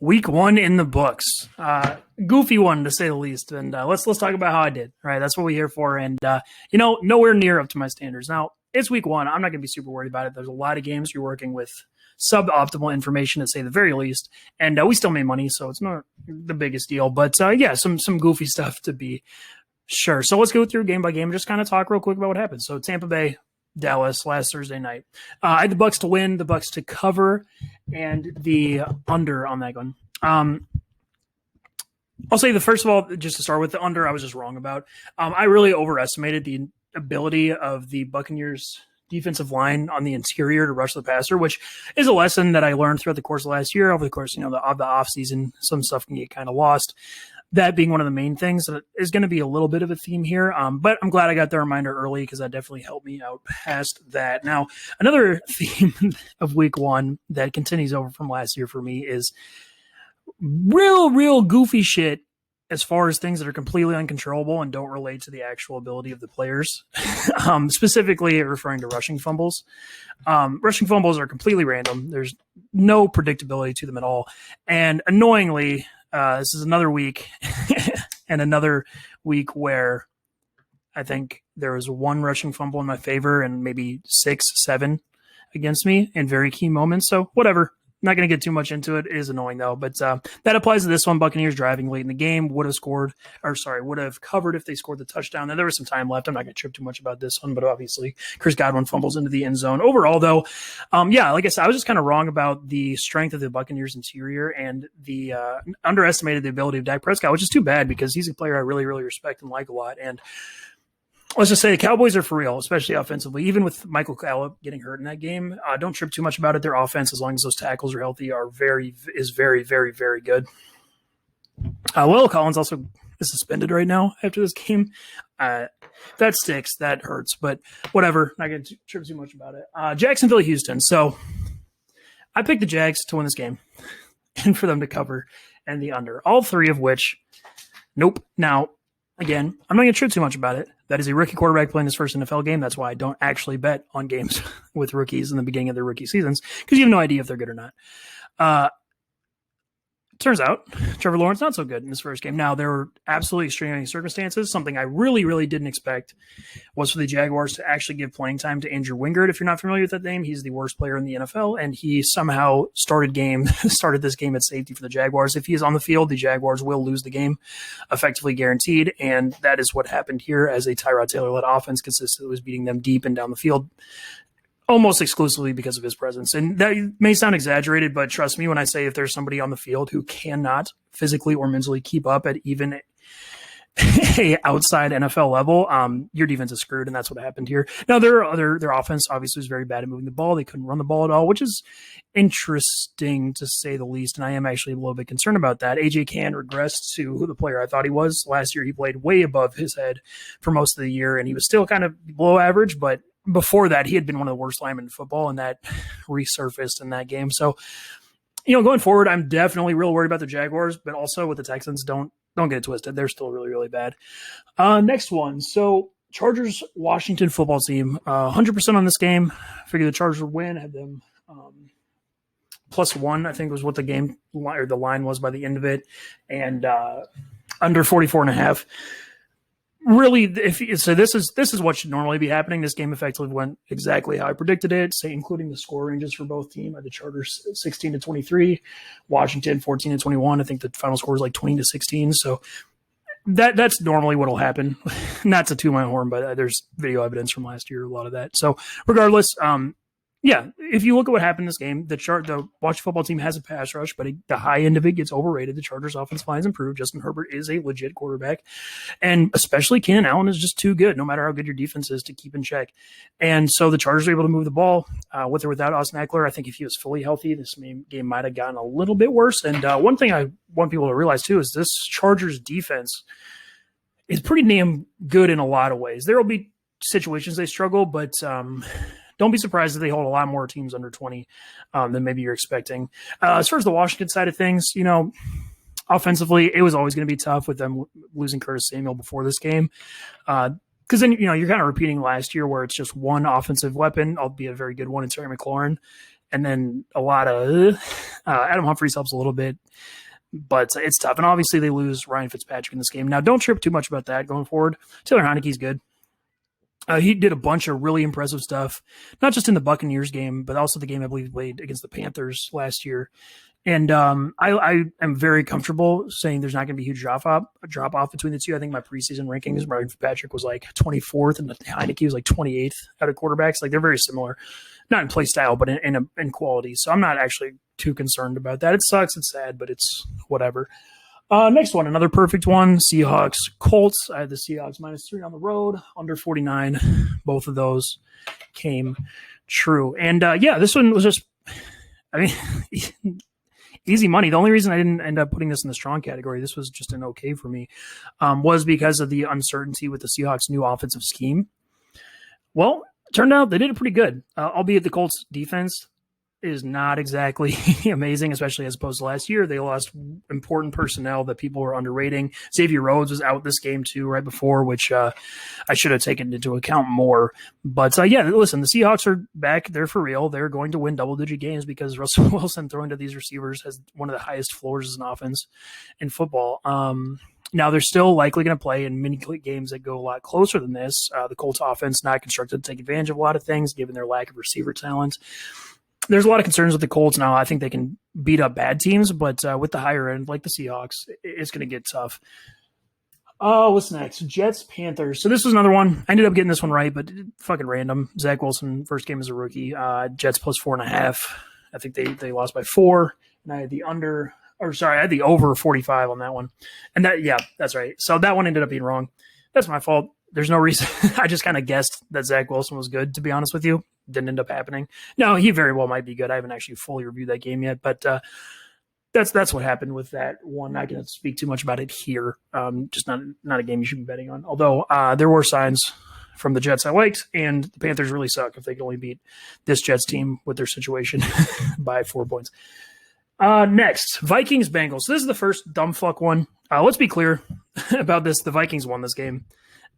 Week one in the books. Goofy one to say the least. And let's talk about how I did. Right, that's what we're here for. And nowhere near up to my standards. Now it's week one. I'm not going to be super worried about it. There's a lot of games you're working with suboptimal information to say the very least. And we still made money, so it's not the biggest deal. But some goofy stuff to be sure. So let's go through game by game and just kind of talk real quick about what happened. So Tampa Bay, Dallas last Thursday night. I had the Bucks to win, the Bucks to cover, and the under on that one. I'll say first of all, just to start with the under, I was just wrong about. I really overestimated the ability of the Buccaneers defensive line on the interior to rush the passer, which is a lesson that I learned throughout the course of last year. Over the course, of the off season, some stuff can get kind of lost. That being one of the main things that is going to be a little bit of a theme here. But I'm glad I got the reminder early because that definitely helped me out past that. Now, another theme of week one that continues over from last year for me is real goofy shit as far as things that are completely uncontrollable and don't relate to the actual ability of the players, specifically referring to rushing fumbles. Rushing fumbles are completely random. There's no predictability to them at all. And annoyingly, this is another week and another week where I think there was one rushing fumble in my favor and maybe 6, 7 against me in very key moments. So whatever. Not going to get too much into it. It is annoying though, but that applies to this one. Buccaneers driving late in the game would have covered if they scored the touchdown. Now, there was some time left. I'm not going to trip too much about this one, but obviously Chris Godwin fumbles into the end zone. Overall though, like I said, I was just kind of wrong about the strength of the Buccaneers interior and the underestimated the ability of Dak Prescott, which is too bad because he's a player I really, really respect and like a lot. And let's just say the Cowboys are for real, especially offensively. Even with Michael Gallup getting hurt in that game, don't trip too much about it. Their offense, as long as those tackles are healthy, is very, very, very good. Will Collins also is suspended right now after this game. That sticks. That hurts. But whatever. Not going to trip too much about it. Jacksonville, Houston. So I picked the Jags to win this game and for them to cover and the under. All three of which, nope. Now, again, I'm not going to trip too much about it. That is a rookie quarterback playing his first NFL game. That's why I don't actually bet on games with rookies in the beginning of their rookie seasons because you have no idea if they're good or not. Turns out Trevor Lawrence not so good in his first game. Now, there were absolutely extraordinary circumstances. Something I really, really didn't expect was for the Jaguars to actually give playing time to Andrew Wingard. If you're not familiar with that name, he's the worst player in the NFL, and he somehow started this game at safety for the Jaguars. If he is on the field, the Jaguars will lose the game, effectively guaranteed, and that is what happened here as a Tyrod Taylor-led offense consistently was beating them deep and down the field, almost exclusively because of his presence. And that may sound exaggerated, but trust me when I say if there's somebody on the field who cannot physically or mentally keep up at even a outside NFL level, your defense is screwed, and that's what happened here. Now, their offense obviously was very bad at moving the ball. They couldn't run the ball at all, which is interesting to say the least, and I am actually a little bit concerned about that. A.J. Cann regressed to who the player I thought he was. Last year, he played way above his head for most of the year, and he was still kind of below average, but before that, he had been one of the worst linemen in football, and that resurfaced in that game. So, going forward, I'm definitely real worried about the Jaguars, but also with the Texans, don't get it twisted. They're still really, really bad. Next one. So, Chargers, Washington football team, 100% on this game. Figure the Chargers would win. Had them +1, I think was what the game or the line was by the end of it, and under 44.5. Really, this is what should normally be happening. This game effectively went exactly how I predicted it, say including the score ranges for both teams. The Chargers 16-23, Washington 14-21. I think the final score is like 20-16. So that's normally what will happen. Not to toot my horn, but there's video evidence from last year, a lot of that. So regardless, if you look at what happened in this game, the Washington football team has a pass rush, but the high end of it gets overrated. The Chargers' offensive line has improved. Justin Herbert is a legit quarterback, and especially Keenan Allen is just too good, no matter how good your defense is, to keep in check. And so the Chargers are able to move the ball with or without Austin Eckler. I think if he was fully healthy, this game might have gotten a little bit worse. And one thing I want people to realize, too, is this Chargers defense is pretty damn good in a lot of ways. There will be situations they struggle, but don't be surprised if they hold a lot more teams under 20 than maybe you're expecting. As far as the Washington side of things, offensively, it was always going to be tough with them losing Curtis Samuel before this game. Because then, you're kind of repeating last year where it's just one offensive weapon, albeit a very good one, in Terry McLaurin. And then a lot of Adam Humphries helps a little bit, but it's tough. And obviously they lose Ryan Fitzpatrick in this game. Now, don't trip too much about that going forward. Taylor Heineke's good. He did a bunch of really impressive stuff, not just in the Buccaneers game, but also the game I believe he played against the Panthers last year. And I am very comfortable saying there's not going to be a huge drop off between the two. I think my preseason rankings, Ryan Fitzpatrick was like 24th, and Heineke was like 28th out of quarterbacks. Like they're very similar, not in play style, but in quality. So I'm not actually too concerned about that. It sucks, it's sad, but it's whatever. Next one, another perfect one, Seahawks, Colts. I had the Seahawks -3 on the road, under 49. Both of those came true. And this one was just, easy money. The only reason I didn't end up putting this in the strong category, this was just an okay for me, was because of the uncertainty with the Seahawks' new offensive scheme. Well, it turned out they did it pretty good, albeit the Colts defense is not exactly amazing, especially as opposed to last year. They lost important personnel that people were underrating. Xavier Rhodes was out this game too, right before, which I should have taken into account more. But listen, the Seahawks are back. They're for real. They're going to win double-digit games because Russell Wilson throwing to these receivers has one of the highest floors as an offense in football. Now, they're still likely going to play in mini games that go a lot closer than this. The Colts offense not constructed to take advantage of a lot of things, given their lack of receiver talent. There's a lot of concerns with the Colts now. I think they can beat up bad teams, but with the higher end, like the Seahawks, it's going to get tough. What's next? Jets, Panthers. So this was another one. I ended up getting this one right, but fucking random. Zach Wilson, first game as a rookie. Jets +4.5. I think they lost by 4. And I had the I had the over 45 on that one. And that's right. So that one ended up being wrong. That's my fault. There's no reason. I just kind of guessed that Zach Wilson was good, to be honest with you. Didn't end up happening. No, he very well might be good. I haven't actually fully reviewed that game yet, but that's what happened with that one. Not going to speak too much about it here. Just not a game you should be betting on. Although there were signs from the Jets I liked, and the Panthers really suck if they can only beat this Jets team with their situation by 4 points. Next, Vikings, Bengals. So this is the first dumb fuck one. Let's be clear about this. The Vikings won this game.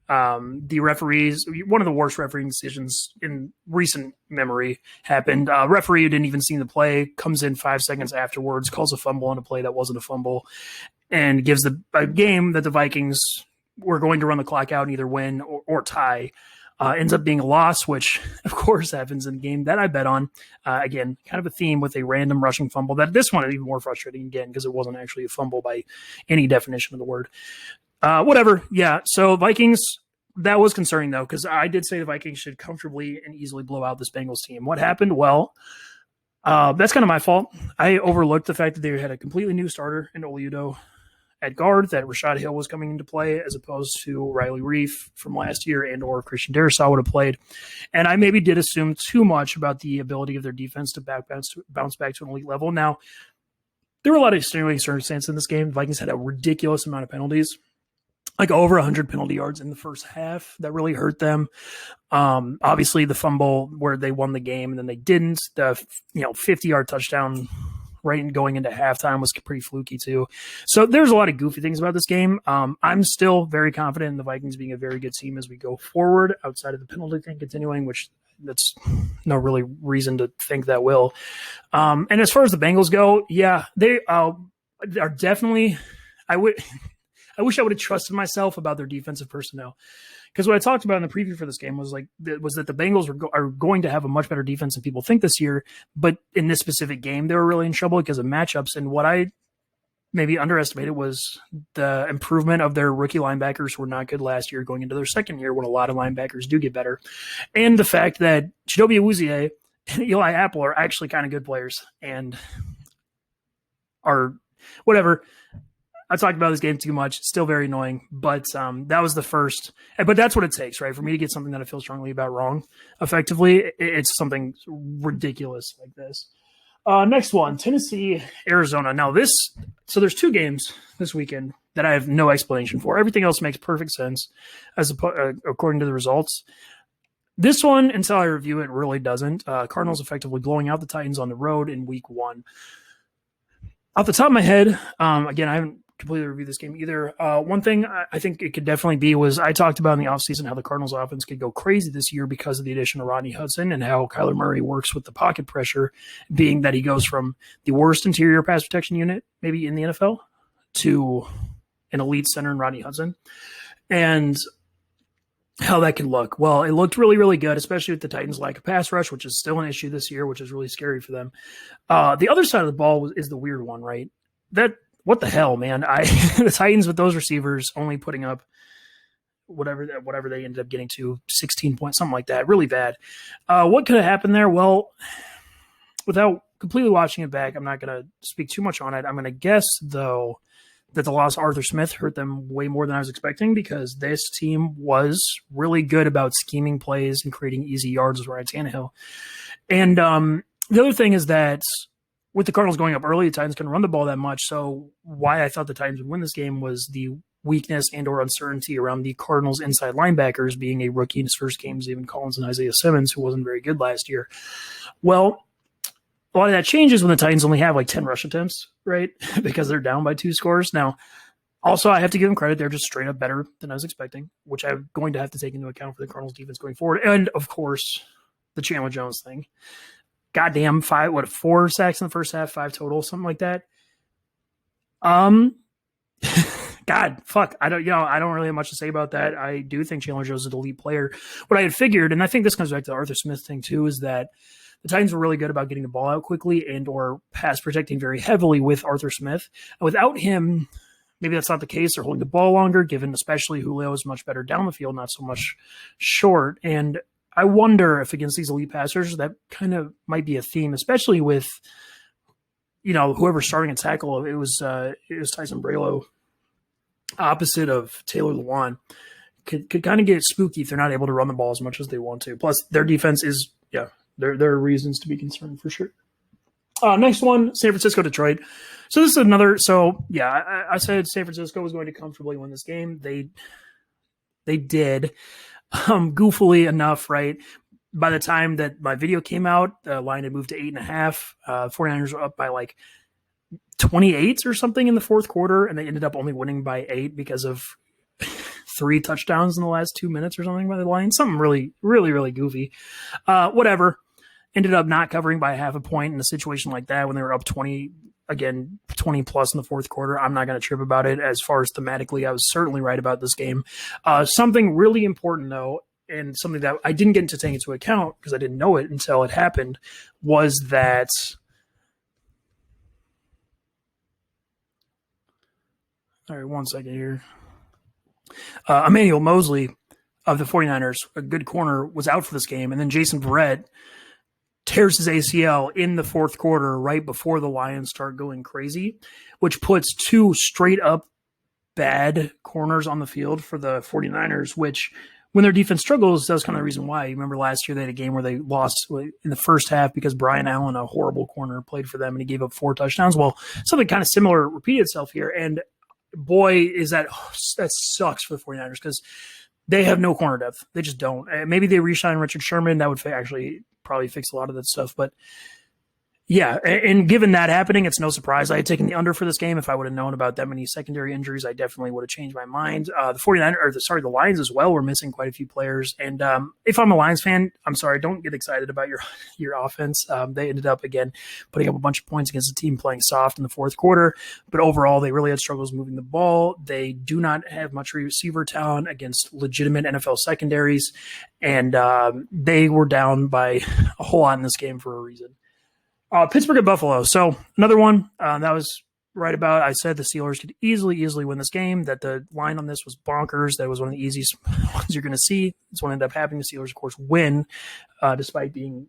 The referees, one of the worst refereeing decisions in recent memory happened. Referee who didn't even see the play comes in 5 seconds afterwards, calls a fumble on a play that wasn't a fumble, and gives a game that the Vikings were going to run the clock out and either win or tie. Ends up being a loss, which of course happens in a game that I bet on. Again, kind of a theme with a random rushing fumble. That this one is even more frustrating again because it wasn't actually a fumble by any definition of the word. Whatever. Yeah. So Vikings, that was concerning though, because I did say the Vikings should comfortably and easily blow out this Bengals team. What happened? Well, that's kind of my fault. I overlooked the fact that they had a completely new starter in Oludo at guard, that Rashad Hill was coming into play as opposed to Riley Reif from last year and or Christian Darrisaw would have played. And I maybe did assume too much about the ability of their defense to bounce back to an elite level. Now, there were a lot of extenuating circumstances in this game. The Vikings had a ridiculous amount of penalties, like over 100 penalty yards in the first half. That really hurt them. Obviously, the fumble where they won the game and then they didn't. The 50-yard touchdown right going into halftime was pretty fluky too. So there's a lot of goofy things about this game. I'm still very confident in the Vikings being a very good team as we go forward, outside of the penalty thing continuing, which that's no really reason to think that will. And as far as the Bengals go, yeah, they are definitely. I wish I would have trusted myself about their defensive personnel, because what I talked about in the preview for this game was that the Bengals are going to have a much better defense than people think this year. But in this specific game, they were really in trouble because of matchups. And what I maybe underestimated was the improvement of their rookie linebackers who were not good last year going into their second year when a lot of linebackers do get better. And the fact that Chidobe Awuzie and Eli Apple are actually kind of good players and are whatever. I talked about this game too much. It's still very annoying, but that was the first. But that's what it takes, right? For me to get something that I feel strongly about wrong effectively, it's something ridiculous like this. Next one, Tennessee, Arizona. Now so there's 2 games this weekend that I have no explanation for. Everything else makes perfect sense according to the results. This one, until I review it, really doesn't. Cardinals effectively blowing out the Titans on the road in week 1. Off the top of my head, again, I haven't completely review this game either. One thing I think it could definitely be was I talked about in the offseason how the Cardinals offense could go crazy this year because of the addition of Rodney Hudson and how Kyler Murray works with the pocket pressure, being that he goes from the worst interior pass protection unit maybe in the NFL to an elite center in Rodney Hudson. And how that could look. Well, it looked really, really good, especially with the Titans' lack of pass rush, which is still an issue this year, which is really scary for them. The other side of the ball is the weird one, right? What the hell, man? The Titans with those receivers only putting up whatever they ended up getting to, 16 points, something like that, really bad. What could have happened there? Well, without completely watching it back, I'm not going to speak too much on it. I'm going to guess, though, that the loss of Arthur Smith hurt them way more than I was expecting because this team was really good about scheming plays and creating easy yards with Ryan Tannehill. And the other thing is that with the Cardinals going up early, the Titans couldn't run the ball that much. So why I thought the Titans would win this game was the weakness and or uncertainty around the Cardinals inside linebackers being a rookie in his first game, Zaven Collins and Isaiah Simmons, who wasn't very good last year. Well, a lot of that changes when the Titans only have like 10 rush attempts, right? Because they're down by 2 scores. Now, also, I have to give them credit. They're just straight up better than I was expecting, which I'm going to have to take into account for the Cardinals defense going forward. And, of course, the Chandler Jones thing. Goddamn, 4 sacks in the first half, 5 total, something like that. God, fuck. I don't really have much to say about that. I do think Chandler Jones is an elite player. What I had figured, and I think this comes back to the Arthur Smith thing too, is that the Titans were really good about getting the ball out quickly and or pass protecting very heavily with Arthur Smith. And without him, maybe that's not the case. They're holding the ball longer, given especially Julio is much better down the field, not so much short. And I wonder if against these elite passers, that kind of might be a theme, especially with, whoever's starting a tackle. It was Tyson Braylo, opposite of Taylor Lewan. Could kind of get spooky if they're not able to run the ball as much as they want to. Plus, their defense is, there are reasons to be concerned for sure. Next one, San Francisco, Detroit. So this is another. So yeah, I said San Francisco was going to comfortably win this game. They did, goofily enough, right? By the time that my video came out, the line had moved to 8.5. 49ers were up by like 28 or something in the fourth quarter, and they ended up only winning by 8 because of 3 touchdowns in the last 2 minutes or something by the line. Something really, really, really goofy. Whatever. Ended up not covering by 0.5 point in a situation like that when they were up 20 plus in the fourth quarter. I'm not going to trip about it. As far as thematically, I was certainly right about this game. Something really important, though, and something that I didn't get to take into account because I didn't know it until it happened, was that all right, 1 second here. Emmanuel Mosley of the 49ers, a good corner, was out for this game, and then Jason Verrett tears his ACL in the fourth quarter right before the Lions start going crazy, which puts 2 straight up bad corners on the field for the 49ers, which when their defense struggles, that's kind of the reason why. You remember last year they had a game where they lost in the first half because Brian Allen, a horrible corner, played for them and he gave up 4 touchdowns. Well, something kind of similar repeated itself here. And boy, that sucks for the 49ers because they have no corner depth. They just don't. Maybe they re-sign Richard Sherman. That would actually probably fix a lot of that stuff. But yeah, and given that happening, it's no surprise I had taken the under for this game. If I would have known about that many secondary injuries, I definitely would have changed my mind. The Lions as well were missing quite a few players. And if I'm a Lions fan, I'm sorry, don't get excited about your offense. They ended up, again, putting up a bunch of points against a team playing soft in the fourth quarter. But overall, they really had struggles moving the ball. They do not have much receiver talent against legitimate NFL secondaries. And they were down by a whole lot in this game for a reason. Pittsburgh at Buffalo. So another one that was right about. I said the Steelers could easily win this game, that the line on this was bonkers. That was one of the easiest ones you're going to see. That's what ended up happening. The Steelers, of course, win despite being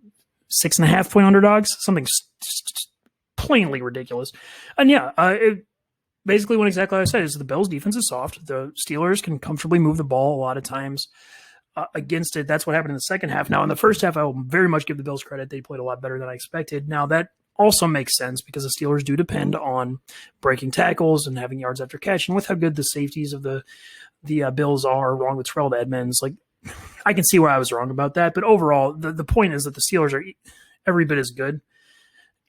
6.5 point underdogs, something plainly ridiculous. And yeah, it basically went exactly like I said. Is the Bills' defense is soft. The Steelers can comfortably move the ball a lot of times. Against it. That's what happened in the second half. Now, in the first half, I will very much give the Bills credit. They played a lot better than I expected. Now, that also makes sense because the Steelers do depend on breaking tackles and having yards after catch. And with how good the safeties of the Bills are, along with Terrell Edmonds, like I can see where I was wrong about that. But overall, the point is that the Steelers are every bit as good,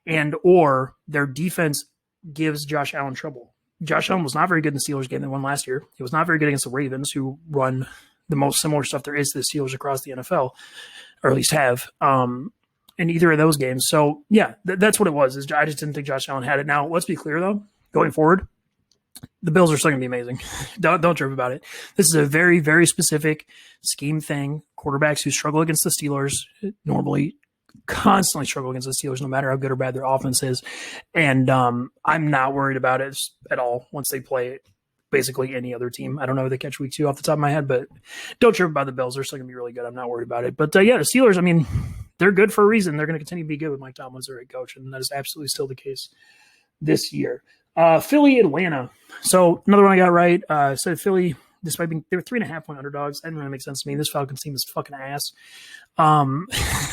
and or their defense gives Josh Allen trouble. Josh Allen was not very good in the Steelers game they won last year. He was not very good against the Ravens, who run the most similar stuff there is to the Steelers across the NFL, or at least have, in either of those games. So, yeah, that's what it was. I just didn't think Josh Allen had it. Now, let's be clear, though, going forward, the Bills are still going to be amazing. Don't trip about it. This is a very, very specific scheme thing. Quarterbacks who struggle against the Steelers normally constantly struggle against the Steelers, no matter how good or bad their offense is. And I'm not worried about it at all once they play basically any other team. I don't know if they catch week 2 off the top of my head, but don't trip about the Bills. They're still going to be really good. I'm not worried about it. But yeah, the Steelers, I mean, they're good for a reason. They're going to continue to be good with Mike Tomlin as their head coach, and that is absolutely still the case this year. Philly, Atlanta. So another one I got right. Said Philly, despite being, they were 3.5-point underdogs. That didn't really make sense to me. This Falcons team is fucking ass.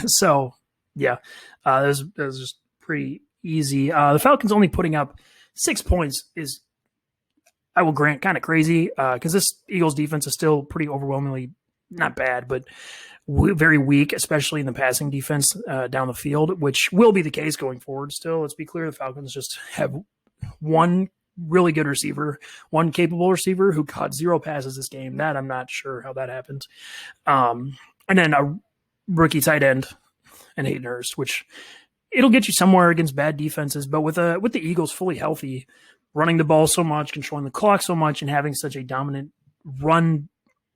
So yeah, that was just pretty easy. The Falcons only putting up 6 points is, I will grant, kind of crazy because this Eagles defense is still pretty overwhelmingly not bad, but very weak, especially in the passing defense down the field, which will be the case going forward still. Let's be clear, the Falcons just have one really good receiver, one capable receiver who caught 0 passes this game. That I'm not sure how that happened. And then a rookie tight end and Hayden Hurst, which it'll get you somewhere against bad defenses. But with the Eagles fully healthy, running the ball so much, controlling the clock so much, and having such a dominant run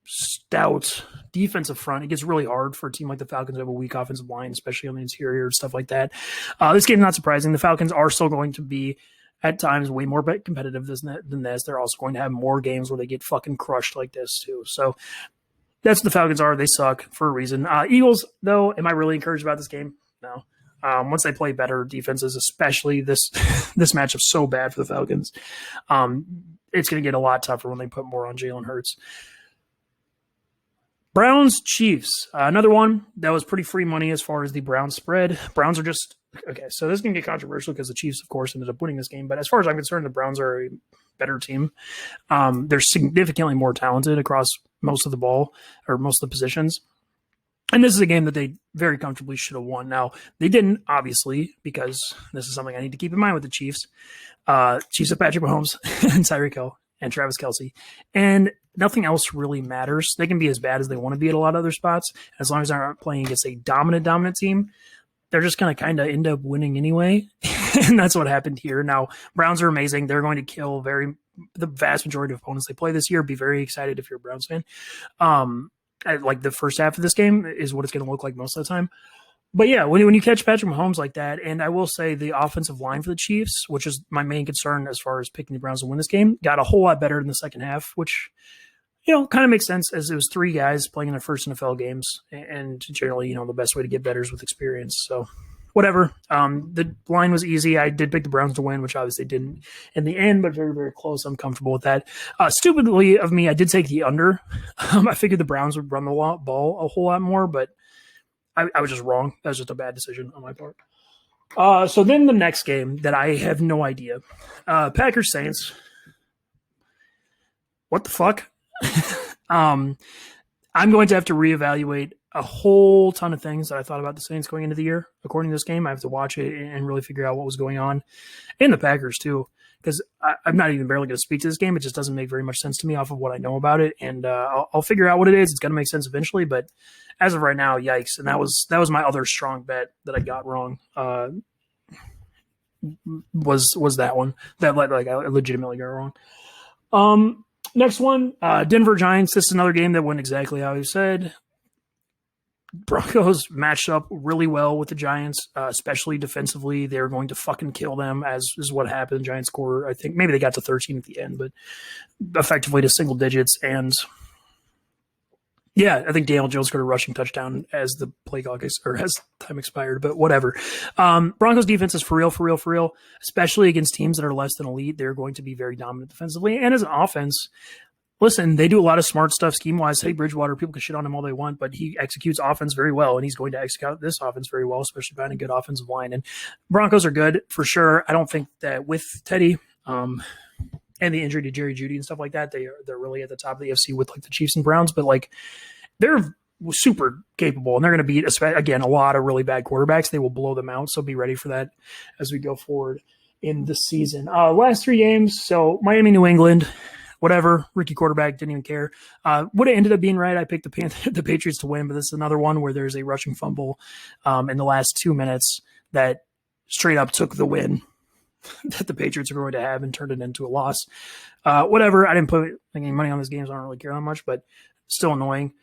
stout defensive front, it gets really hard for a team like the Falcons to have a weak offensive line, especially on the interior, stuff like that. This game's not surprising. The Falcons are still going to be at times way more competitive than this. They're also going to have more games where they get fucking crushed like this too. So that's what the Falcons are. They suck for a reason. Eagles, though, am I really encouraged about this game? No. Once they play better defenses, especially this matchup's so bad for the Falcons, it's going to get a lot tougher when they put more on Jalen Hurts. Browns, Chiefs. Another one that was pretty free money as far as the Browns spread. Browns are just – okay, so this is going to get controversial because the Chiefs, of course, ended up winning this game. But as far as I'm concerned, the Browns are a better team. They're significantly more talented across most of the ball or most of the positions. And this is a game that they very comfortably should have won. Now, they didn't, obviously, because this is something I need to keep in mind with the Chiefs. Chiefs have Patrick Mahomes and Tyreek Hill and Travis Kelce. And nothing else really matters. They can be as bad as they want to be at a lot of other spots. As long as they're not playing against a dominant team, they're just going to kind of end up winning anyway. And that's what happened here. Now, Browns are amazing. They're going to kill the vast majority of opponents they play this year. Be very excited if you're a Browns fan. Like the first half of this game is what it's going to look like most of the time. But yeah, when you catch Patrick Mahomes like that, and I will say the offensive line for the Chiefs, which is my main concern as far as picking the Browns to win this game, got a whole lot better in the second half, which, kind of makes sense as it was 3 guys playing in their first NFL games. And generally, the best way to get better is with experience. So whatever. The line was easy. I did pick the Browns to win, which obviously didn't in the end, but very, very close. I'm comfortable with that. Stupidly of me, I did take the under. I figured the Browns would run the ball a whole lot more, but I was just wrong. That was just a bad decision on my part. So then the next game that I have no idea. Packers Saints. What the fuck? I'm going to have to reevaluate a whole ton of things that I thought about the Saints going into the year. According to this game, I have to watch it and really figure out what was going on. And the Packers too, because I'm not even barely going to speak to this game. It just doesn't make very much sense to me off of what I know about it. And I'll figure out what it is. It's going to make sense eventually, but as of right now, yikes. And that was my other strong bet that I got wrong. Was that one that I legitimately got wrong. Next one, Denver Giants. This is another game that went exactly how you said. Broncos matched up really well with the Giants, especially defensively. They're going to fucking kill them, as is what happened. Giants scored, I think, maybe they got to 13 at the end, but effectively to single digits. And yeah, I think Daniel Jones got a rushing touchdown as the play clock as time expired, but whatever. Broncos defense is for real, especially against teams that are less than elite. They're going to be very dominant defensively. And as an offense, listen, they do a lot of smart stuff scheme-wise. Teddy Bridgewater, people can shit on him all they want, but he executes offense very well, and he's going to execute this offense very well, especially behind a good offensive line. And Broncos are good for sure. I don't think that with Teddy and the injury to Jerry Jeudy and stuff like that, they're really at the top of the AFC with like the Chiefs and Browns, but like they're super capable, and they're going to beat, again, a lot of really bad quarterbacks. They will blow them out, so be ready for that as we go forward. in the season. Last 3 games, so Miami, New England, whatever. Rookie quarterback, didn't even care. Would have ended up being right. I picked the Patriots to win, but this is another one where there's a rushing fumble in the last 2 minutes that straight up took the win that the Patriots are going to have and turned it into a loss. Whatever. I didn't put any money on this game, so I don't really care that much, but still annoying.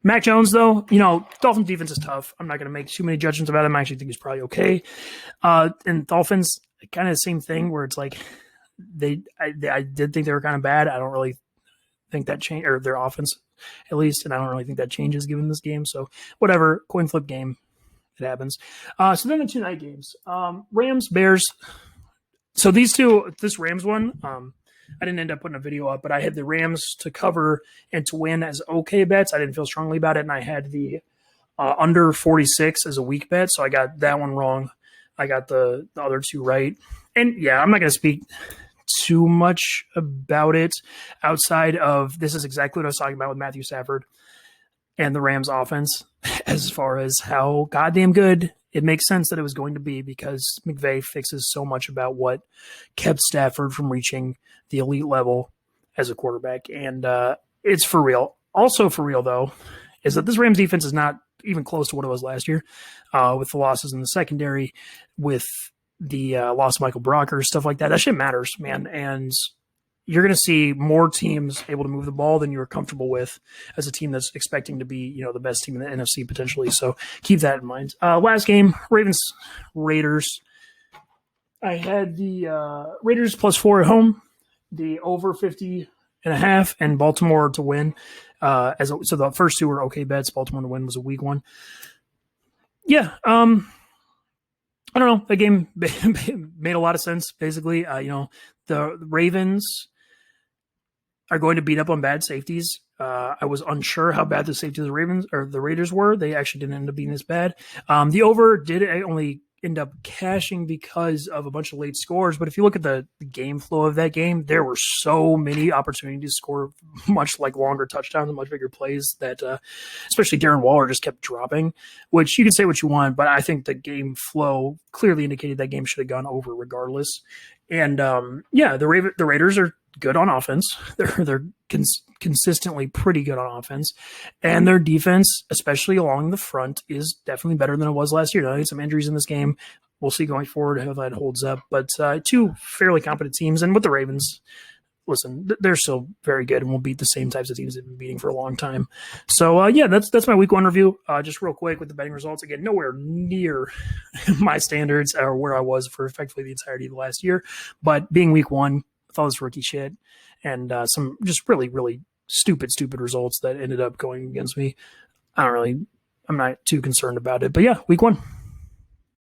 Mac Jones, though, Dolphins defense is tough. I'm not going to make too many judgments about him. I actually think he's probably okay. And Dolphins, kind of the same thing where it's like I did think they were kind of bad. I don't really think that changed, or their offense at least, and I don't really think that changes given this game. So whatever, coin flip game, it happens. So then the 2 night games, Rams, Bears. So this Rams one, I didn't end up putting a video up, but I had the Rams to cover and to win as okay bets. I didn't feel strongly about it, and I had the under 46 as a weak bet, so I got that one wrong. I got the other 2 right. And, yeah, I'm not going to speak too much about it outside of this is exactly what I was talking about with Matthew Stafford and the Rams offense as far as how goddamn good it makes sense that it was going to be because McVay fixes so much about what kept Stafford from reaching the elite level as a quarterback. And it's for real. Also for real, though, is that this Rams defense is not even close to what it was last year with the losses in the secondary, with the loss of Michael Brocker, stuff like that. That shit matters, man. And you're going to see more teams able to move the ball than you're comfortable with as a team that's expecting to be, the best team in the NFC potentially. So keep that in mind. Last game, Ravens, Raiders. I had the Raiders +4 at home, the over 50.5, and Baltimore to win. So the first 2 were okay bets. Baltimore to win was a weak one. Yeah. I don't know. That game made a lot of sense, basically. The Ravens are going to beat up on bad safeties. I was unsure how bad the safety of the Ravens or the Raiders were. They actually didn't end up being this bad. The over did only end up cashing because of a bunch of late scores. But if you look at the game flow of that game, there were so many opportunities to score much like longer touchdowns and much bigger plays that especially Darren Waller just kept dropping, which you can say what you want, but I think the game flow clearly indicated that game should have gone over regardless. And the Raiders are good on offense. They're consistently pretty good on offense, and their defense, especially along the front, is definitely better than it was last year. Now, I had some injuries in this game. We'll see going forward how that holds up. But 2 fairly competent teams, and with the Ravens, listen, they're still very good and will beat the same types of teams they've been beating for a long time. So, that's my week 1 review. Just real quick with the betting results. Again, nowhere near my standards or where I was for effectively the entirety of the last year. But being week 1, with all this rookie shit and some just really, really stupid results that ended up going against me, I'm not too concerned about it. But, yeah, week 1.